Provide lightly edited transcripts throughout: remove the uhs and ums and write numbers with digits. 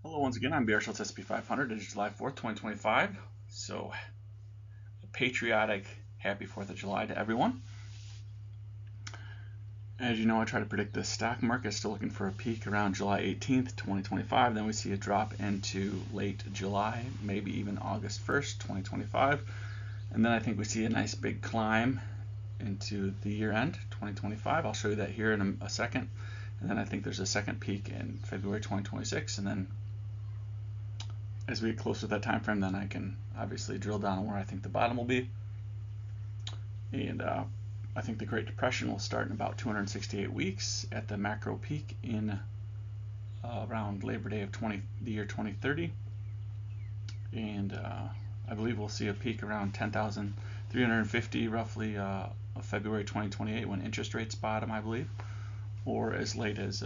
Hello once again, I'm Burry Schultz, SP500. It is July 4th, 2025. So, a patriotic happy 4th of July to everyone. As you know, I try to predict the stock market. Still looking for a peak around July 18th, 2025. Then we see a drop into late July, maybe even August 1st, 2025. And then I think we see a nice big climb into the year end, 2025. I'll show you that here in a second. And then I think there's a second peak in February 2026. And then as we get closer to that time frame, then I can obviously drill down on where I think the bottom will be. And I think the Great Depression will start in about 268 weeks at the macro peak in around Labor Day of the year 2030. And I believe we'll see a peak around 10,350 roughly of February 2028 when interest rates bottom, I believe, or as late as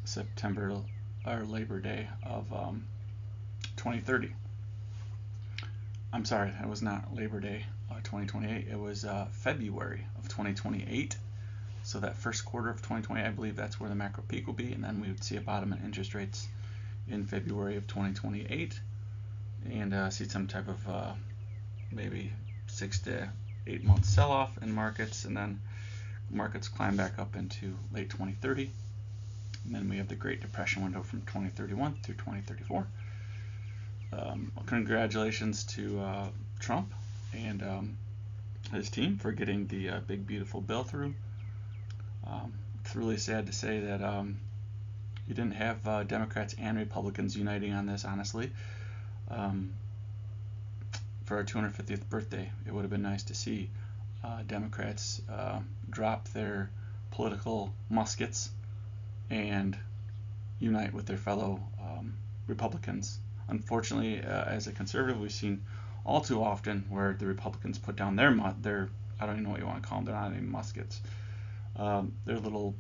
September or Labor Day of 2030. I'm sorry, that was not Labor Day 2028. It was February of 2028. So that first quarter of 2028, I believe that's where the macro peak will be, and then we would see a bottom in interest rates in February of 2028, and see some type of maybe 6 to 8 month sell-off in markets, and then markets climb back up into late 2030, and then we have the Great Depression window from 2031 through 2034. Congratulations to Trump and his team for getting the big beautiful bill through. It's really sad to say that you didn't have Democrats and Republicans uniting on this, honestly. For our 250th birthday, it would have been nice to see Democrats drop their political muskets and unite with their fellow Republicans. Unfortunately, as a conservative, we've seen all too often where the Republicans put down their I don't even know what you want to call them, they're not even muskets. Their little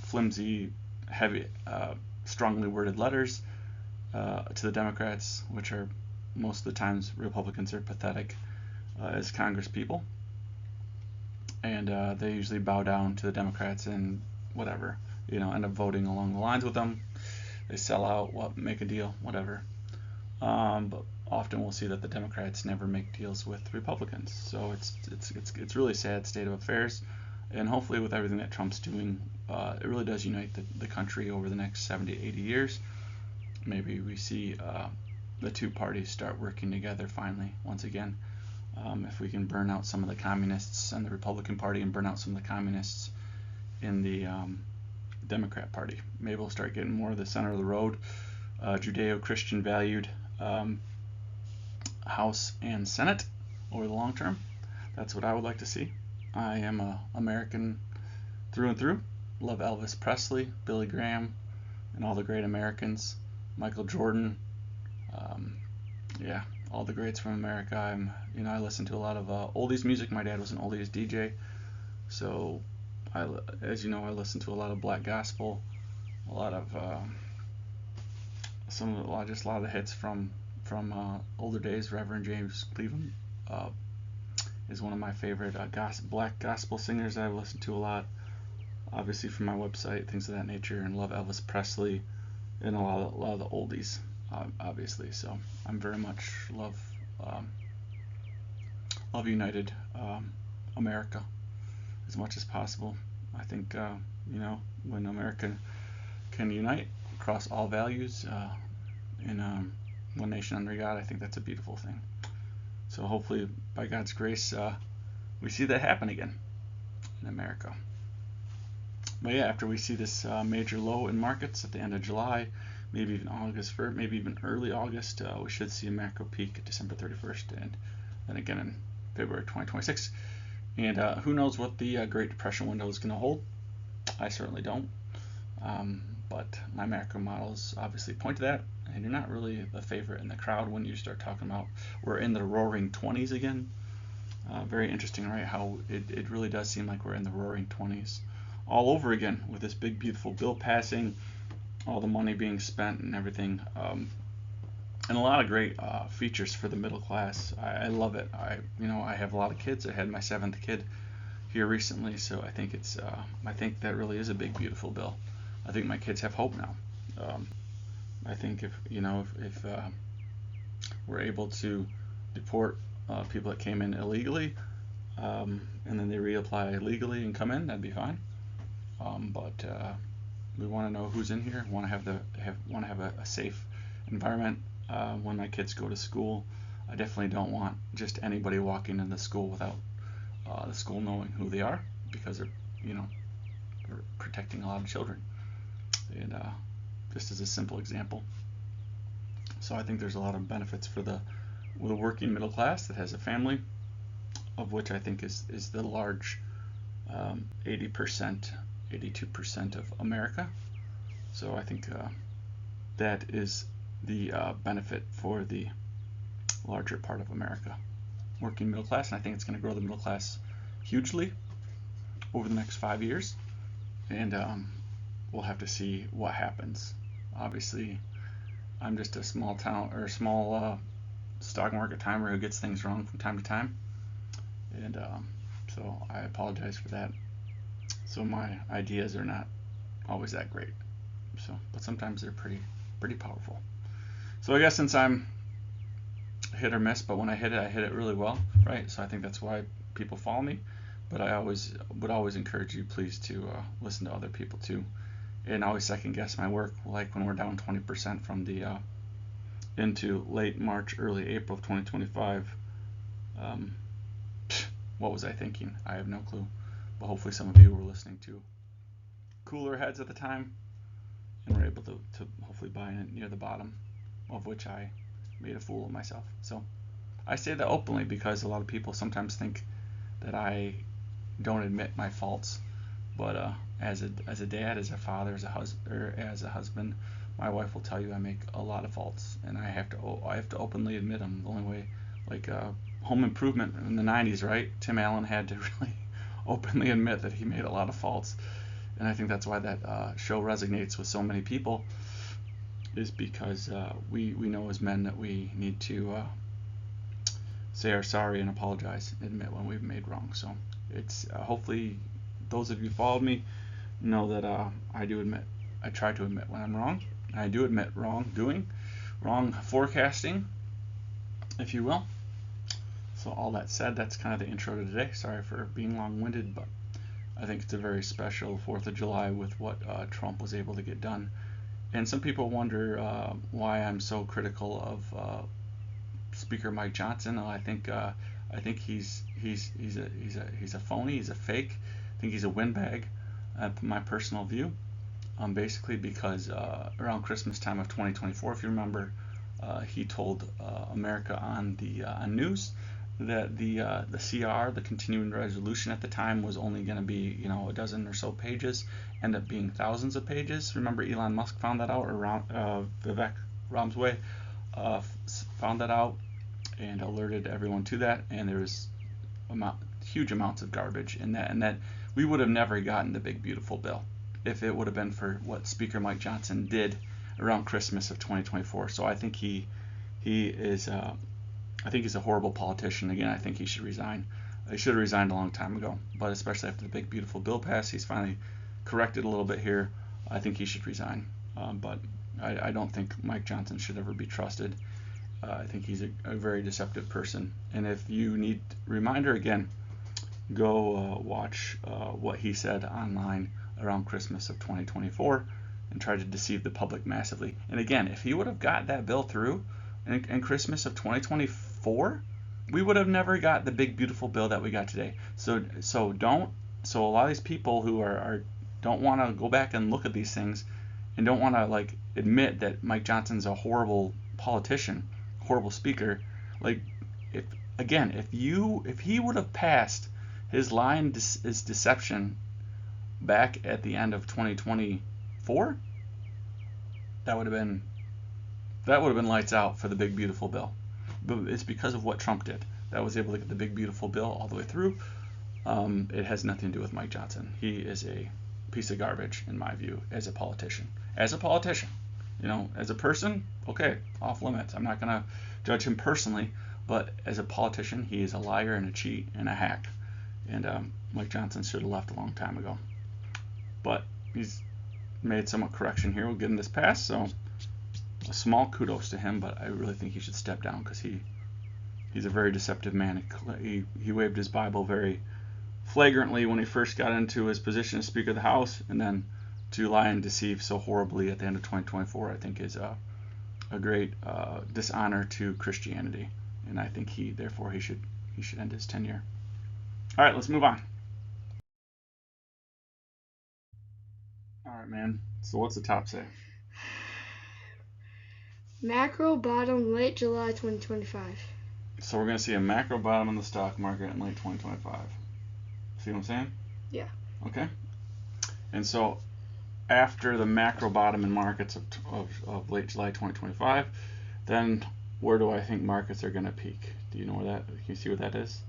flimsy, heavy, strongly worded letters to the Democrats, which are most of the times Republicans are pathetic as Congress people. And they usually bow down to the Democrats and whatever, end up voting along the lines with them. They sell out, make a deal, whatever. But often we'll see that the Democrats never make deals with Republicans. So it's really sad state of affairs. And hopefully with everything that Trump's doing, it really does unite the country over the next 70 to 80 years. Maybe we see the two parties start working together finally, once again. If we can burn out some of the communists in the Republican Party and burn out some of the communists in the Democrat Party, maybe we'll start getting more of the center of the road, Judeo-Christian valued House and Senate over the long term. That's what I would like to see. I am an American through and through. Love Elvis Presley, Billy Graham, and all the great Americans. Michael Jordan. All the greats from America. I listen to a lot of oldies music. My dad was an oldies DJ, so as you know, I listen to a lot of black gospel, a lot of a lot of the hits from older days. Reverend James Cleveland is one of my favorite black gospel singers that I've listened to a lot, obviously from my website, things of that nature, and love Elvis Presley and a lot of the oldies, obviously. So I'm very much love united America as much as possible. I think when America can unite across all values in one nation under God, I think that's a beautiful thing. So hopefully, by God's grace, we see that happen again in America. But yeah, after we see this major low in markets at the end of July, maybe even August 1st, maybe even early August, we should see a macro peak at December 31st, and then again in February 2026. And who knows what the Great Depression window is going to hold? I certainly don't. But my macro models obviously point to that, and you're not really the favorite in the crowd when you start talking about we're in the roaring 20s again. Very interesting, right? How it really does seem like we're in the roaring 20s all over again with this big, beautiful bill passing, all the money being spent and everything. And a lot of great features for the middle class. I love it. I have a lot of kids. I had my 7th kid here recently, so I think I think that really is a big, beautiful bill. I think my kids have hope now. I think if we're able to deport people that came in illegally, and then they reapply legally and come in, that'd be fine. But we want to know who's in here. Want to have a safe environment when my kids go to school. I definitely don't want just anybody walking into the school without the school knowing who they are, because they're protecting a lot of children. And just as a simple example. So I think there's a lot of benefits for the working middle class that has a family, of which I think is the large 80%, 82% of America. So I think that is the benefit for the larger part of America, working middle class, and I think it's going to grow the middle class hugely over the next 5 years, and we'll have to see what happens. Obviously, I'm just a small stock market timer who gets things wrong from time to time, and so I apologize for that. So my ideas are not always that great, but sometimes they're pretty powerful. So I guess since I'm hit or miss, but when I hit it really well, right? So I think that's why people follow me. But I would always encourage you, please, to listen to other people too, and always second guess my work. Like when we're down 20% from the into late March, early April of 2025. What was I thinking? I have no clue. But hopefully some of you were listening to cooler heads at the time and were able to hopefully buy in near the bottom, of which I made a fool of myself. So I say that openly because a lot of people sometimes think that I don't admit my faults. But as a dad, as a father, as a husband, my wife will tell you I make a lot of faults, and I have to openly admit them. The only way, like Home Improvement in the 90s, right? Tim Allen had to really openly admit that he made a lot of faults, and I think that's why that show resonates with so many people, is because we know as men that we need to say our sorry and apologize, admit when we've made wrong. So it's hopefully those of you who followed me know that I try to admit when I'm wrong. I do admit wrong forecasting, if you will. So all that said, that's kind of the intro to today. Sorry for being long-winded, but I think it's a very special 4th of July with what Trump was able to get done. And some people wonder why I'm so critical of Speaker Mike Johnson. I think he's a phony. He's a fake. I think he's a windbag. My personal view. Basically because around Christmas time of 2024, if you remember, he told America on the news that the CR, the continuing resolution at the time, was only going to be a dozen or so pages, end up being thousands of pages. Remember, Elon Musk found that out, or Vivek Ramsey found that out and alerted everyone to that, and there was huge amounts of garbage in that, and that we would have never gotten the big beautiful bill if it would have been for what Speaker Mike Johnson did around Christmas of 2024. So I think he is he's a horrible politician. Again, I think he should resign. He should have resigned a long time ago, but especially after the big beautiful bill passed, he's finally corrected a little bit here. I think he should resign. But I don't think Mike Johnson should ever be trusted. I think he's a very deceptive person. And if you need a reminder, again, go watch what he said online around Christmas of 2024 and try to deceive the public massively. And again, if he would have got that bill through in Christmas of 2024, we would have never got the big beautiful bill that we got today. So a lot of these people who don't want to go back and look at these things and don't want to admit that Mike Johnson's a horrible politician, horrible speaker, if he would have passed his line is deception back at the end of 2024, that would have been lights out for the big beautiful bill. But it's because of what Trump did that was able to get the big beautiful bill all the way through. It has nothing to do with Mike Johnson. He is a piece of garbage in my view as a politician. As a person, okay, off limits. I'm not gonna judge him personally, but as a politician, he is a liar and a cheat and a hack. And Mike Johnson should have left a long time ago. But he's made somewhat correction here. We'll get in this pass. So a small kudos to him, but I really think he should step down because he's a very deceptive man. He waved his Bible very flagrantly when he first got into his position as Speaker of the House, and then to lie and deceive so horribly at the end of 2024, I think is a great dishonor to Christianity, and I think therefore he should end his tenure. All right, let's move on. All right, man. So what's the top say? Macro bottom late July 2025. So we're going to see a macro bottom in the stock market in late 2025. See what I'm saying? Yeah. Okay. And so after the macro bottom in markets of late July 2025, then where do I think markets are going to peak? Do you know where that? Can you see what that is?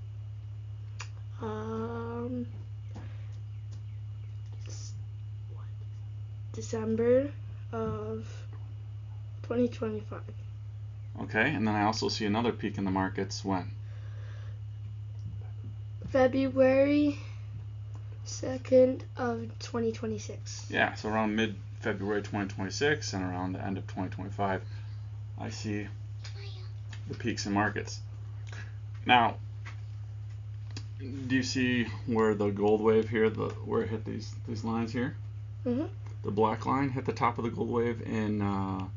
December of 2025. Okay, and then I also see another peak in the markets when? February 2nd of 2026. Yeah, so around mid-February 2026 and around the end of 2025, I see the peaks in markets. Now, do you see where the gold wave here, where it hit these lines here? Mm-hmm. The black line hit the top of the gold wave in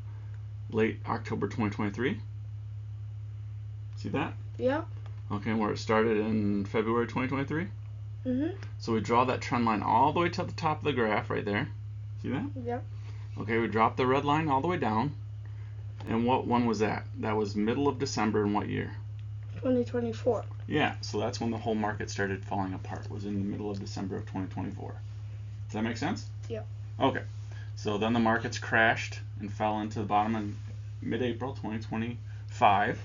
late October 2023. See that? Yeah. Okay, where it started in February 2023. Mm-hmm. So we draw that trend line all the way to the top of the graph right there. See that? Yeah. Okay, we drop the red line all the way down. And what one was that? That was middle of December in what year? 2024. Yeah, so that's when the whole market started falling apart, was in the middle of December of 2024. Does that make sense? Yeah. Okay, so then the markets crashed and fell into the bottom in mid-April 2025.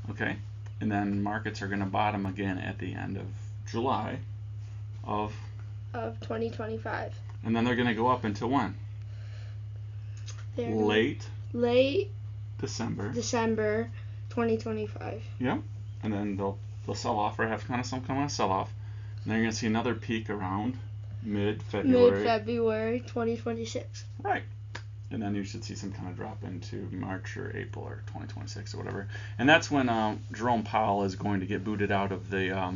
Okay, and then markets are going to bottom again at the end of July of 2025. And then they're going to go up until when? Late December 2025. Yeah, and then they'll sell off or have kind of some kind of sell off. And then you're going to see another peak around mid-February 2026. Right. And then you should see some kind of drop into March or April or 2026 or whatever. And that's when Jerome Powell is going to get booted out of the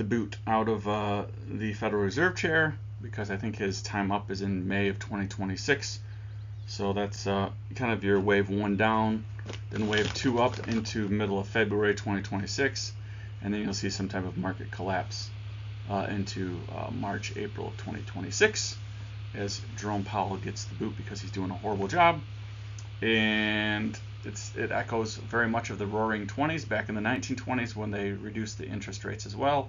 boot out of the Federal Reserve chair, because I think his time up is in May of 2026. So that's kind of your wave 1 down, then wave 2 up into middle of February 2026, and then you'll see some type of market collapse into March, April of 2026 as Jerome Powell gets the boot because he's doing a horrible job. And it echoes very much of the Roaring 20s back in the 1920s when they reduced the interest rates as well.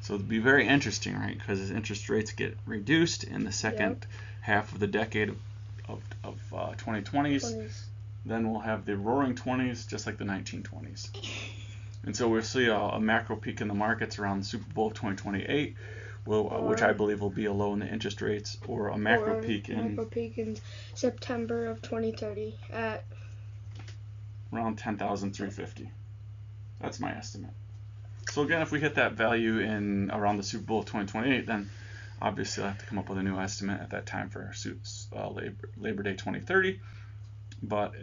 So it'll be very interesting, right? Because as interest rates get reduced in the second half of the decade of 2020s, then we'll have the Roaring 20s just like the 1920s. And so we'll see a macro peak in the markets around the Super Bowl of 2028, which I believe will be a low in the interest rates, or a macro peak in September of 2030 at around 10,350. That's my estimate. So again, if we hit that value in around the Super Bowl of 2028, then obviously I'll have to come up with a new estimate at that time for Labor Day 2030. But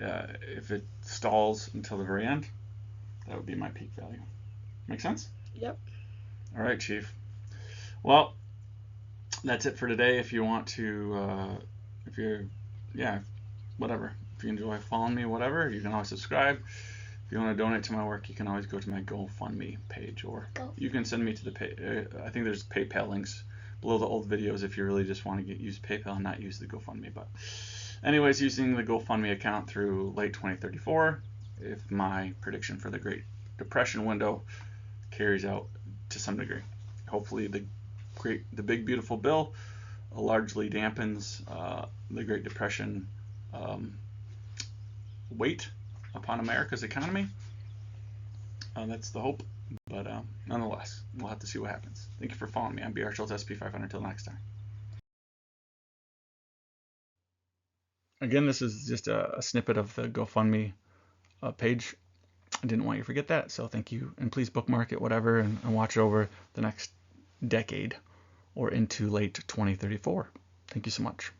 if it stalls until the very end, that would be my peak value. Make sense? Yep. All right, Chief. Well, that's it for today. If you want to, if you enjoy following me, whatever, you can always subscribe. If you want to donate to my work, you can always go to my GoFundMe page, or you can send me to the I think there's PayPal links below the old videos if you really just want to use PayPal and not use the GoFundMe. But anyways, using the GoFundMe account through late 2034, if my prediction for the Great Depression window carries out to some degree. Hopefully the big beautiful bill largely dampens the Great Depression weight upon America's economy. That's the hope, but nonetheless, we'll have to see what happens. Thank you for following me. I'm BR Schultz, SP500. Until next time. Again, this is just a snippet of the GoFundMe page. I didn't want you to forget that, so thank you. And please bookmark it, whatever, and watch it over the next decade or into late 2034. Thank you so much.